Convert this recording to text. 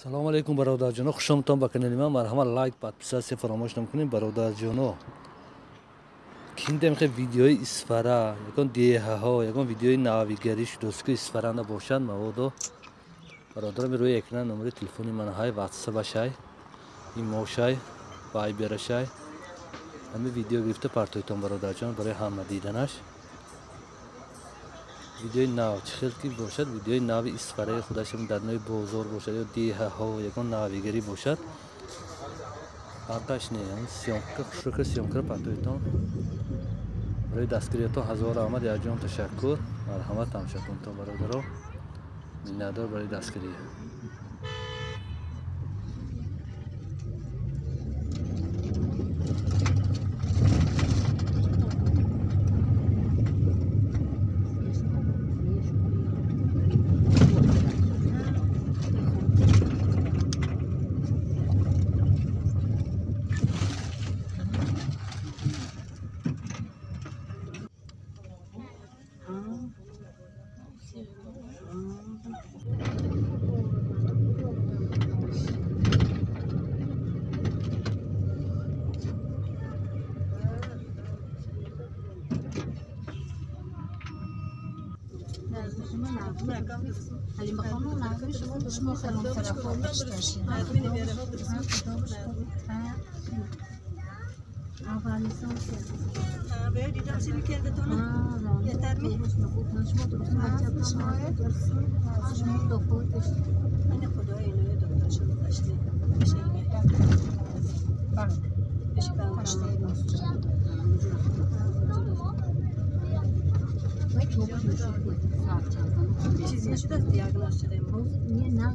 سلام علیکم برادرجانو، خوش آمدید به کانال من. مرحمت لایک پادپیساسی فراموش نکنید برادرجانو. کیندم که ویدیوی اسفره یکان دیه ها یکان ویدیوی ناویگری دوست که اسفره نباشند موادو برادرم روی اکران نمره تلفنی من های واتساپ شای ایمو شای وایبر شای همه ویدیو گرفته پارتویتون برادرجان برای همه دیدنش. ویدیوی ناو چه خیلی باشد، ویدیوی ناوی اسفره خودشم در نوع بزرگ باشد یا دیه ها یکان ناویگری باشد. آتش نیام سیامکر سیامکر پاتویتون برای دستگیریتون هزار آمد یا جان تشکر. مرحمت تماشا کنتون برادرو میندار برای دستگیری. علی مقام ناقل شما خیلی طرفا داشتین. آفرین لیسانس. به دیدم سیمی کرده تو نه. یه ترمی. شما درست بچه درست. شما دکتر داشتین. من خدا اینو دکتر شما داشتین. بشه بله. بشه کاشته. چیزی نشده دیاگنوز شده. نه نه